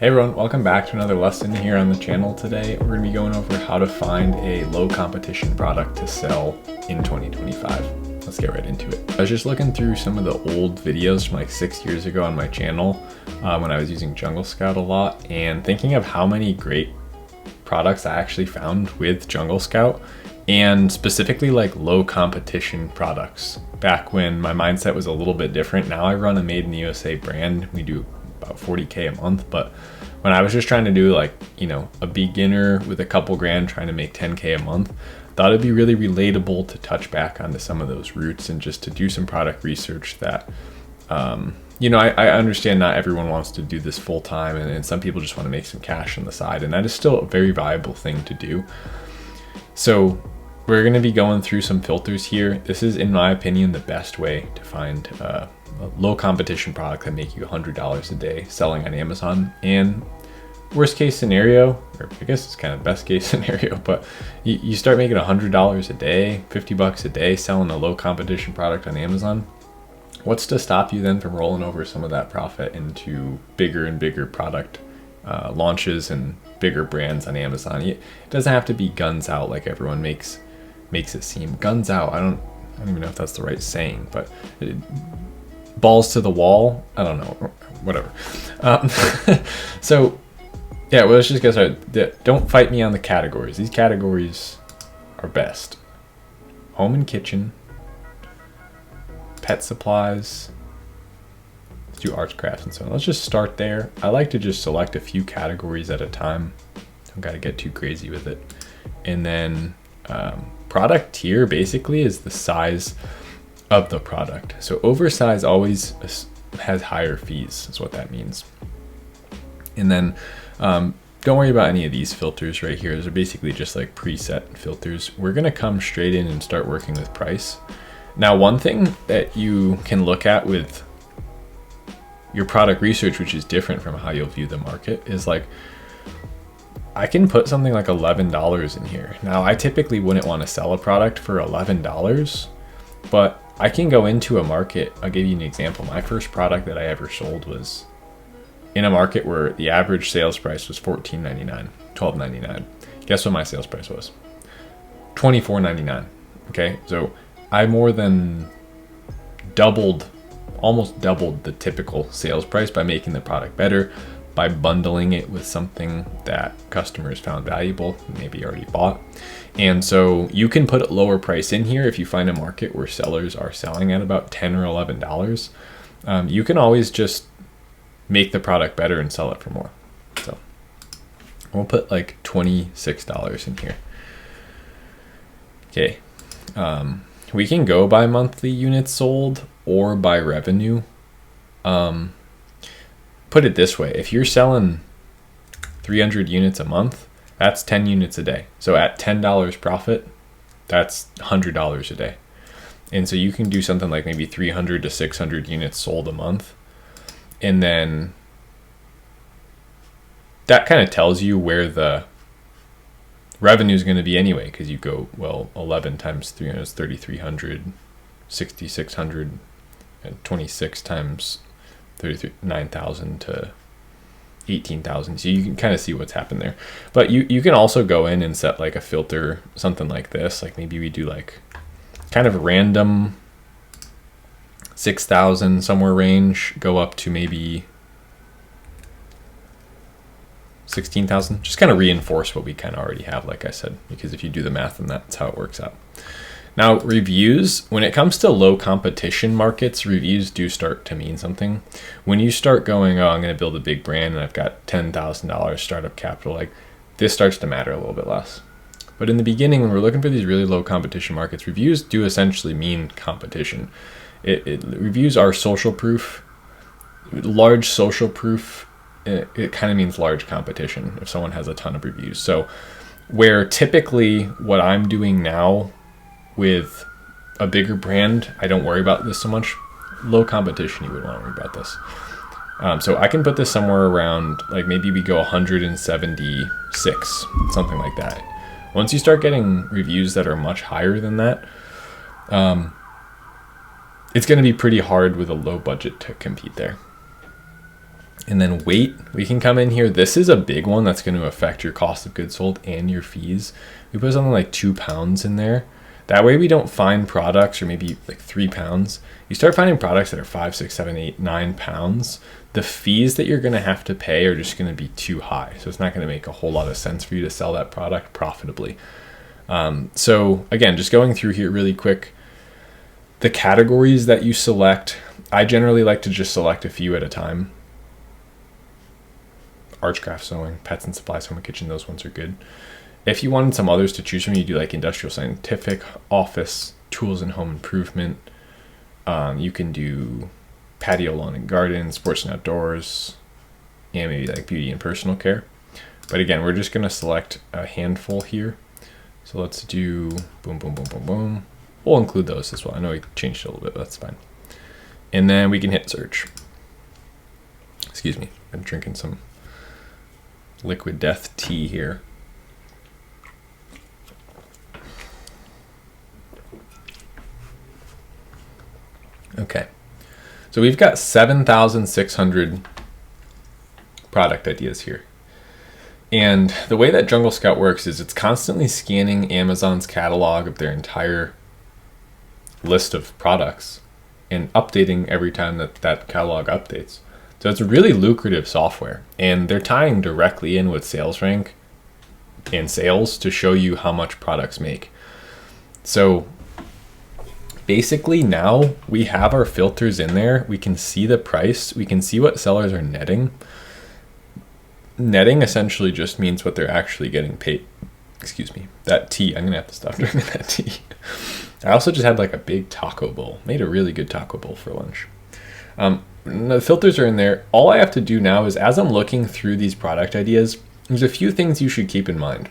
Hey everyone, welcome back to another lesson here on the channel. Today we're going to be going over how to find a low competition product to sell in 2025. Let's get right into it. I was just looking through some of the old videos from like 6 years ago on my channel when I was using Jungle Scout a lot, and thinking of how many great products I actually found with Jungle Scout, and specifically like low competition products back when my mindset was a little bit different. Now I run a made in the USA brand. We do about 40K a month, but when I was just trying to do like, a beginner with a couple grand trying to make 10K a month, thought it'd be really relatable to touch back onto some of those roots and just to do some product research that, I understand not everyone wants to do this full time, and some people just want to make some cash on the side, and that is still a very viable thing to do. So we're going to be going through some filters here. This is, in my opinion, the best way to find a low competition product that make you $100 a day selling on Amazon. And worst case scenario, or I guess it's kind of best case scenario, but you start making $100 a day, 50 bucks a day selling a low competition product on Amazon. What's to stop you then from rolling over some of that profit into bigger and bigger product launches and bigger brands on Amazon? It doesn't have to be guns out like everyone makes it seem. Guns out, I don't even know if that's the right saying, but balls to the wall, I don't know, whatever. So yeah, well, let's just get started. Don't fight me on the categories. These categories are best: home and kitchen, pet supplies, let's do arts, crafts, and so on. Let's just start there. I like to just select a few categories at a time. Don't got to get too crazy with it. And then product tier basically is the size of the product. So oversize always has higher fees, is what that means. And then don't worry about any of these filters right here. Those are basically just like preset filters. We're gonna come straight in and start working with price. Now, one thing that you can look at with your product research, which is different from how you'll view the market, is like, I can put something like $11 in here. Now, I typically wouldn't want to sell a product for $11, but I can go into a market. I'll give you an example. My first product that I ever sold was in a market where the average sales price was $14.99, $12.99. Guess what my sales price was? $24.99. Okay, so I more than almost doubled the typical sales price by making the product better, by bundling it with something that customers found valuable, maybe already bought. And so you can put a lower price in here if you find a market where sellers are selling at about $10 or $11. You can always just make the product better and sell it for more. So we'll put like $26 in here. Okay. We can go by monthly units sold or by revenue. Put it this way: if you're selling 300 units a month, that's 10 units a day. So at $10 profit, that's $100 a day. And so you can do something like maybe 300 to 600 units sold a month. And then that kind of tells you where the revenue is going to be anyway, because you go, well, 11 times 300 is 3,300, 6,600, and 26 times 9,000 to 18,000. So you can kind of see what's happened there. But you can also go in and set like a filter, something like this. Like maybe we do like kind of random 6,000 somewhere range, go up to maybe 16,000. Just kind of reinforce what we kind of already have, like I said, because if you do the math, then that's how it works out. Now, reviews, when it comes to low competition markets, reviews do start to mean something. When you start going, oh, I'm going to build a big brand and I've got $10,000 startup capital, like this starts to matter a little bit less. But in the beginning, when we're looking for these really low competition markets, reviews do essentially mean competition. Reviews are social proof. Large social proof, it kind of means large competition if someone has a ton of reviews. So where typically what I'm doing now with a bigger brand, I don't worry about this so much. Low competition, you would want to worry about this. So I can put this somewhere around, like maybe we go 176, something like that. Once you start getting reviews that are much higher than that, it's going to be pretty hard with a low budget to compete there. And then weight, we can come in here. This is a big one that's going to affect your cost of goods sold and your fees. We put something like 2 pounds in there. That way we don't find products, or maybe like 3 pounds. You start finding products that are 5, 6, 7, 8, 9 pounds. The fees that you're going to have to pay are just going to be too high. So it's not going to make a whole lot of sense for you to sell that product profitably. So again, just going through here really quick, the categories that you select, I generally like to just select a few at a time. Archcraft sewing, pets and supplies, home and kitchen, those ones are good. If you wanted some others to choose from, you do like industrial scientific, office, tools and home improvement. You can do patio, lawn and garden, sports and outdoors, and maybe like beauty and personal care. But again, we're just going to select a handful here. So let's do boom, boom, boom, boom, boom. We'll include those as well. I know we changed it a little bit, but that's fine. And then we can hit search. Excuse me, I'm drinking some liquid death tea here. Okay, so we've got 7,600 product ideas here. And the way that Jungle Scout works is it's constantly scanning Amazon's catalog of their entire list of products and updating every time that catalog updates. So it's a really lucrative software, and they're tying directly in with sales rank and sales to show you how much products make. So basically now we have our filters in there. We can see the price. We can see what sellers are netting. Netting essentially just means what they're actually getting paid. Excuse me, that tea, I'm gonna have to stop drinking that tea. I also just had like a big taco bowl. Made a really good taco bowl for lunch. The filters are in there. All I have to do now is, as I'm looking through these product ideas, there's a few things you should keep in mind.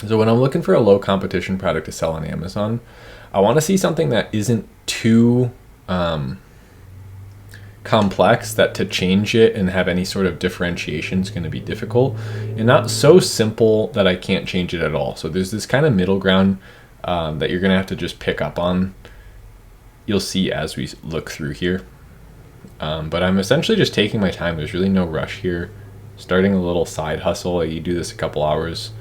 So when I'm looking for a low competition product to sell on Amazon, I want to see something that isn't too complex, that to change it and have any sort of differentiation is going to be difficult, and not so simple that I can't change it at all. So there's this kind of middle ground that you're going to have to just pick up on. You'll see as we look through here. But I'm essentially just taking my time. There's really no rush here. Starting a little side hustle. You do this a couple hours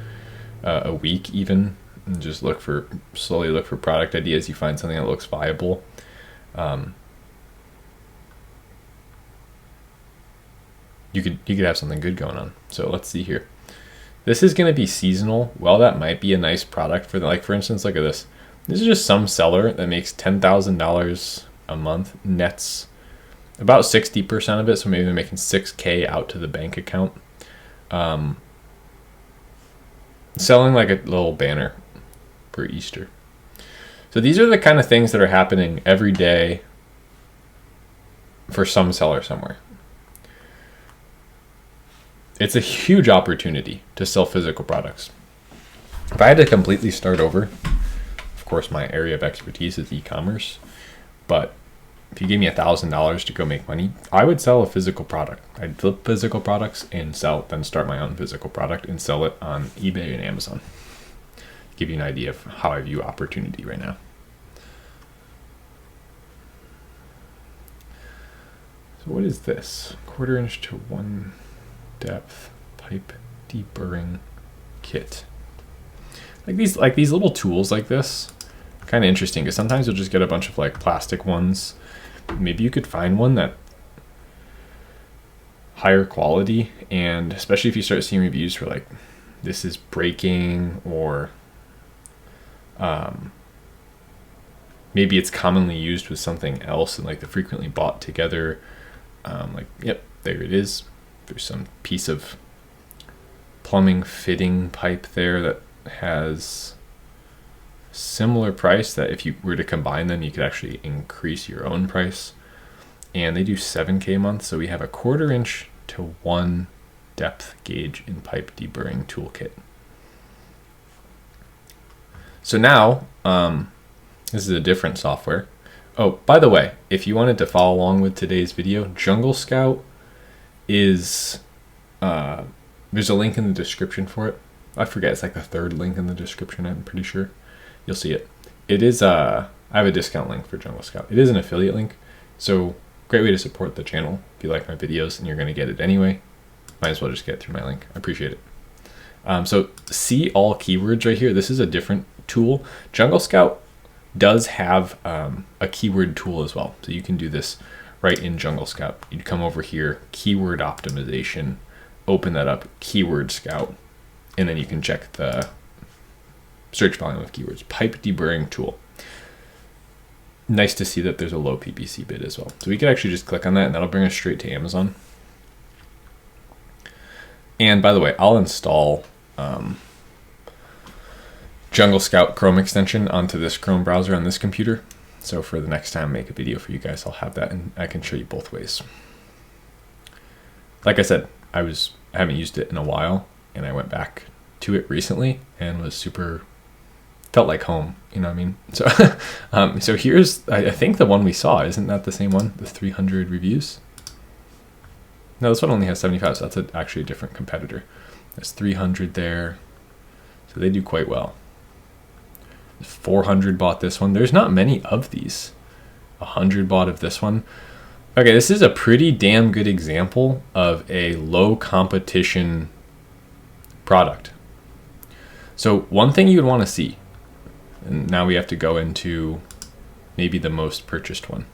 a week even, and just slowly look for product ideas. You find something that looks viable. You could have something good going on. So let's see here. This is going to be seasonal. Well, that might be a nice product for for instance, look at this. This is just some seller that makes $10,000 a month, nets about 60% of it. So maybe they're making $6K out to the bank account. Selling like a little banner for Easter. So these are the kind of things that are happening every day for some seller somewhere. It's a huge opportunity to sell physical products. If I had to completely start over, of course my area of expertise is e-commerce, but if you gave me $1,000 to go make money, I would sell a physical product. I'd flip physical products and then start my own physical product and sell it on eBay and Amazon. Give you an idea of how I view opportunity right now. So what is this? 1/4 inch to 1 depth pipe deburring kit. Like these little tools like this, kind of interesting, because sometimes you'll just get a bunch of like plastic ones. Maybe you could find one that higher quality, and especially if you start seeing reviews for like this is breaking, or maybe it's commonly used with something else and like the frequently bought together, like yep, there it is. There's some piece of plumbing fitting pipe there that has similar price, that if you were to combine them, you could actually increase your own price. And they do 7K a month. So we have a 1/4 inch to 1 depth gauge in pipe deburring toolkit. So now, this is a different software. Oh, by the way, if you wanted to follow along with today's video, Jungle Scout is there's a link in the description for it. I forget, it's like the 3rd link in the description, I'm pretty sure. You'll see it. It is I have a discount link for Jungle Scout. It is an affiliate link. So Great way to support the channel. If you like my videos and you're going to get it anyway, might as well just get it through my link. I appreciate it. So see all keywords right here. This is a different tool. Jungle Scout does have a keyword tool as well. So you can do this right in Jungle Scout. You'd come over here, keyword optimization, open that up, keyword scout, and then you can check the search volume of keywords. Pipe deburring tool. Nice to see that there's a low PPC bid as well. So we could actually just click on that and that'll bring us straight to Amazon. And by the way, I'll install Jungle Scout Chrome extension onto this Chrome browser on this computer. So for the next time I make a video for you guys, I'll have that and I can show you both ways. Like I said, I haven't used it in a while and I went back to it recently and was felt like home, you know what I mean? So so here's, I think the one we saw, isn't that the same one? The 300 reviews? No, this one only has 75, so that's actually a different competitor. There's 300 there, so they do quite well. 400 bought this one. There's not many of these. 100 bought of this one. Okay, this is a pretty damn good example of a low competition product. So one thing you would want to see, and now we have to go into maybe the most purchased one.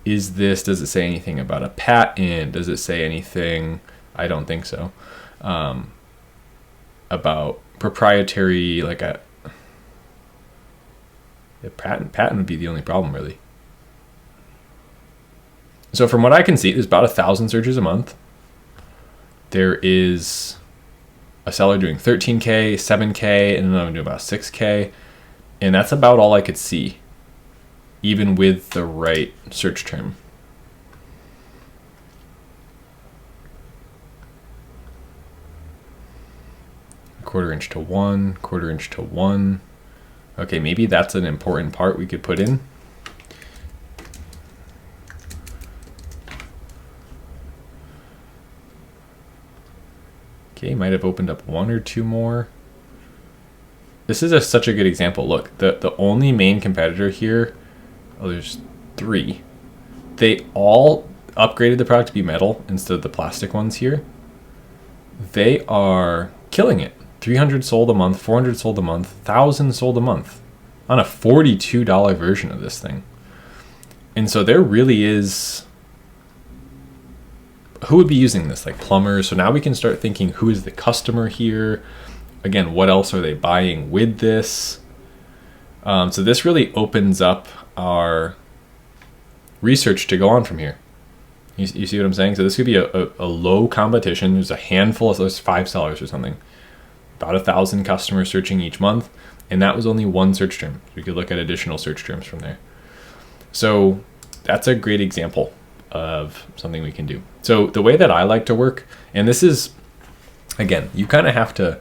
Does it say anything about a patent? Does it say anything? I don't think so. About proprietary, like a patent would be the only problem really. So from what I can see, there's about 1,000 searches a month. There is a seller doing 13K, 7K, and another doing about 6K. And that's about all I could see, even with the right search term. Quarter-inch to 1, quarter-inch to 1. Okay, maybe that's an important part we could put in. Okay, might have opened up 1 or 2 more. This is such a good example. Look, the only main competitor here, oh, there's 3. They all upgraded the product to be metal instead of the plastic ones here. They are killing it. 300 sold a month, 400 sold a month, 1,000 sold a month on a $42 version of this thing. And so there really is, who would be using this? Like plumbers. So now we can start thinking, who is the customer here? Again, what else are they buying with this? So this really opens up our research to go on from here. You see what I'm saying? So this could be a low competition. There's a handful, there's 5 sellers or something. About 1,000 customers searching each month. And that was only one search term. We could look at additional search terms from there. So that's a great example of something we can do. So the way that I like to work, and this is, again, you kind of have to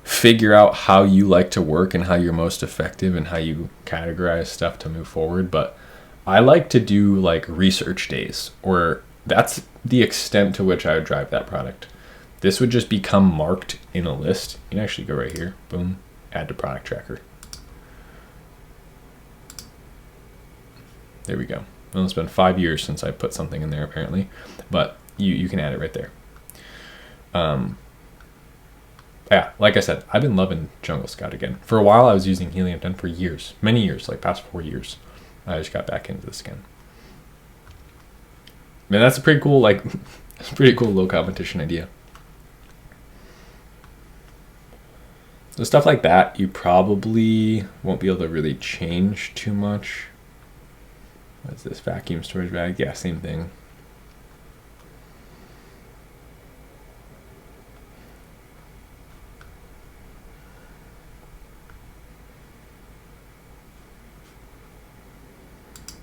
figure out how you like to work and how you're most effective and how you categorize stuff to move forward. But I like to do like research days, or that's the extent to which I would drive that product. This would just become marked in a list. You can actually go right here, boom, add to product tracker. There we go. Well, it's been 5 years since I put something in there apparently, but you can add it right there. Yeah, like I said, I've been loving Jungle Scout again. For a while I was using Helium 10 for years, many years, like past 4 years. I just got back into this again. Man, that's a pretty cool, low competition idea. So stuff like that, you probably won't be able to really change too much. What's this, vacuum storage bag? Yeah, same thing.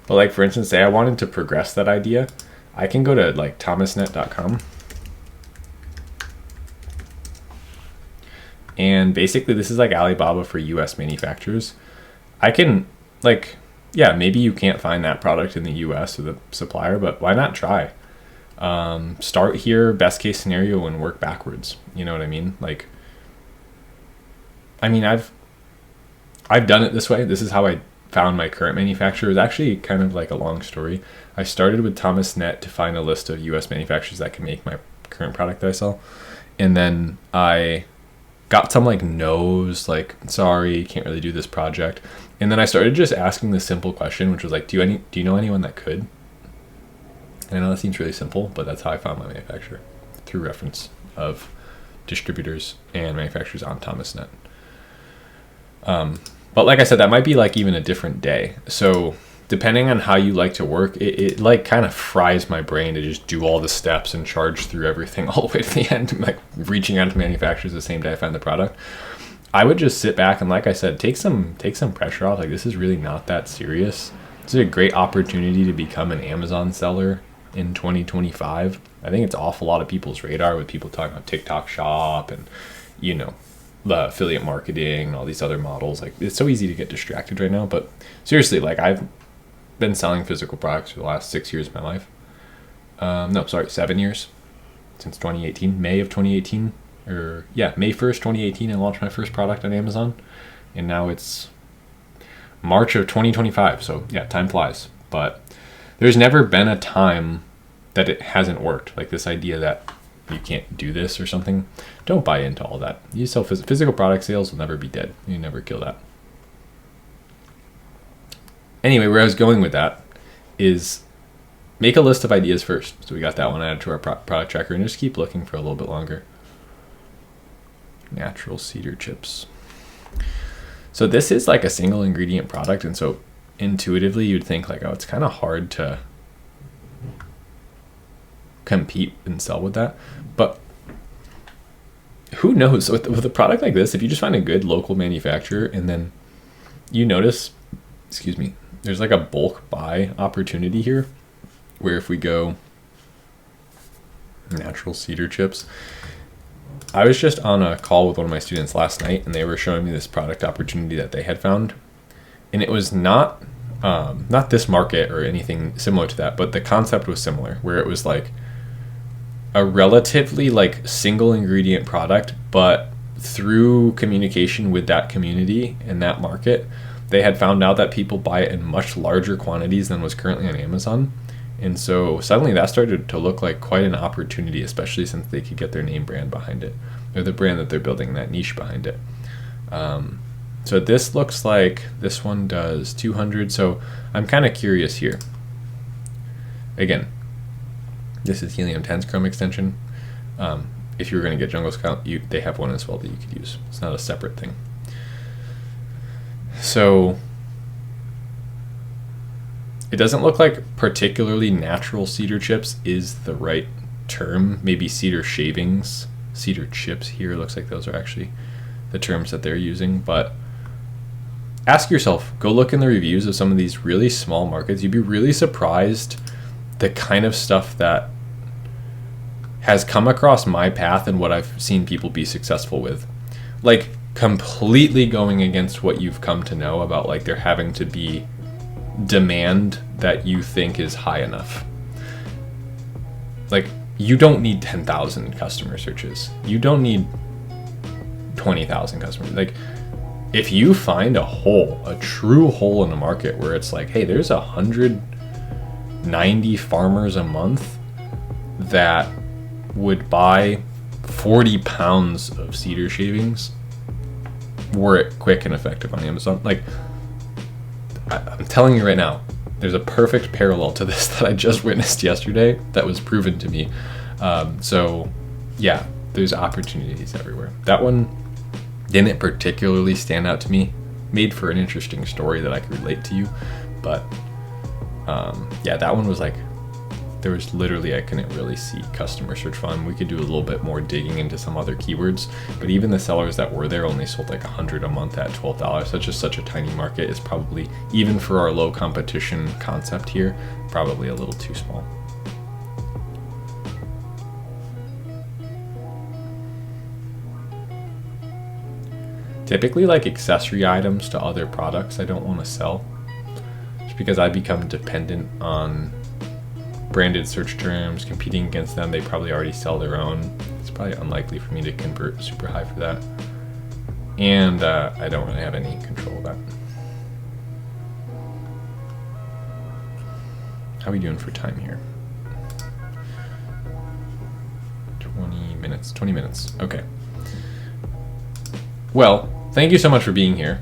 But like, for instance, say I wanted to progress that idea, I can go to like thomasnet.com. And basically this is like Alibaba for US manufacturers. I can like, yeah, maybe you can't find that product in the US or the supplier, but why not try? Start here, best case scenario, and work backwards. You know what I mean? Like, I mean, I've done it this way. This is how I found my current manufacturer is actually kind of like a long story. I started with Thomasnet to find a list of US manufacturers that can make my current product that I sell. And then I got some like no's, like, sorry, can't really do this project. And then I started just asking the simple question, which was like, do you know anyone that could? And I know that seems really simple, but that's how I found my manufacturer, through reference of distributors and manufacturers on Thomasnet. But like I said, that might be like even a different day. So depending on how you like to work, it like kind of fries my brain to just do all the steps and charge through everything all the way to the end, like reaching out to manufacturers the same day I find the product. I would just sit back and, like I said, take some pressure off. Like, this is really not that serious. This is a great opportunity to become an Amazon seller in 2025. I think it's off a lot of people's radar with people talking about TikTok Shop and, you know, the affiliate marketing and all these other models. Like, it's so easy to get distracted right now. But seriously, like, I've been selling physical products for the last 6 years of my life. 7 years, since 2018, May of 2018. May 1st, 2018, I launched my first product on Amazon. And now it's March of 2025. So yeah, time flies. But there's never been a time that it hasn't worked. Like, this idea that you can't do this or something, don't buy into all that. You sell physical product sales will never be dead. You never kill that. Anyway, where I was going with that is make a list of ideas first. So we got that one added to our product tracker, and just keep looking for a little bit longer. Natural cedar chips. So this is like a single ingredient product, and so intuitively you'd think like, oh, it's kind of hard to compete and sell with that. But who knows? With a product like this, if you just find a good local manufacturer and then you notice, there's like a bulk buy opportunity here, where if we go natural cedar chips, I was just on a call with one of my students last night, and they were showing me this product opportunity that they had found. And it was not this market or anything similar to that, but the concept was similar, where it was like a relatively like single ingredient product, but through communication with that community and that market, they had found out that people buy it in much larger quantities than was currently on Amazon. And so suddenly that started to look like quite an opportunity, especially since they could get their name brand behind it, or the brand that they're building, that niche behind it. So this looks like this one does 200. So I'm kind of curious here. Again, this is Helium 10's Chrome extension. If you were going to get Jungle Scout, they have one as well that you could use. It's not a separate thing. So it doesn't look like particularly natural cedar chips is the right term. Maybe cedar shavings, cedar chips here. Looks like those are actually the terms that they're using. But ask yourself, go look in the reviews of some of these really small markets. You'd be really surprised the kind of stuff that has come across my path and what I've seen people be successful with. Like, completely going against what you've come to know about, like, there having to be demand that you think is high enough. Like, you don't need 10,000 customer searches. You don't need 20,000 customers. Like, if you find a true hole in the market where it's like, hey, there's 190 farmers a month that would buy 40 pounds of cedar shavings, were it quick and effective on Amazon. Like, I'm telling you right now, there's a perfect parallel to this that I just witnessed yesterday that was proven to me. So yeah, there's opportunities everywhere. That one didn't particularly stand out to me. Made for an interesting story that I could relate to you. But yeah, that one was like, there was literally, I couldn't really see customer search volume. We could do a little bit more digging into some other keywords, but even the sellers that were there only sold like 100 a month at $12. That's just such a tiny market. It's probably, even for our low competition concept here, probably a little too small. Typically, like accessory items to other products I don't want to sell, just because I become dependent on branded search terms, competing against them. They probably already sell their own. It's probably unlikely for me to convert super high for that. And I don't really have any control of that. How are we doing for time here? 20 minutes. Okay. Well, thank you so much for being here.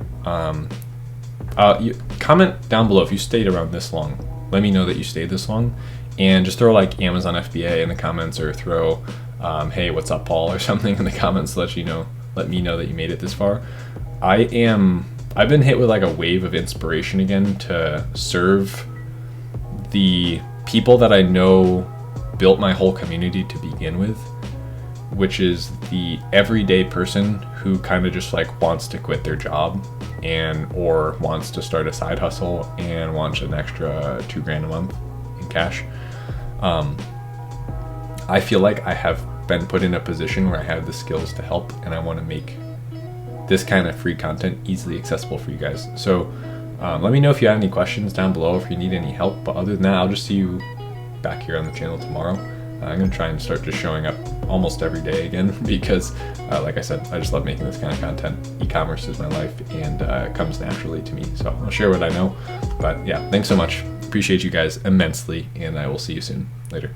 Comment down below if you stayed around this long. Let me know that you stayed this long, and just throw like Amazon FBA in the comments, or throw hey, what's up, Paul, or something in the comments to let me know that you made it this far. I've been hit with like a wave of inspiration again to serve the people that I know built my whole community to begin with, which is the everyday person who kind of just like wants to quit their job or wants to start a side hustle and wants an extra $2,000 a month in cash. I feel like I have been put in a position where I have the skills to help, and I want to make this kind of free content easily accessible for you guys. So let me know if you have any questions down below, if you need any help. But other than that, I'll just see you back here on the channel tomorrow. I'm going to try and start just showing up almost every day again because, like I said, I just love making this kind of content. E-commerce is my life, and it comes naturally to me. So I'll share what I know. But yeah, thanks so much. Appreciate you guys immensely, and I will see you soon. Later.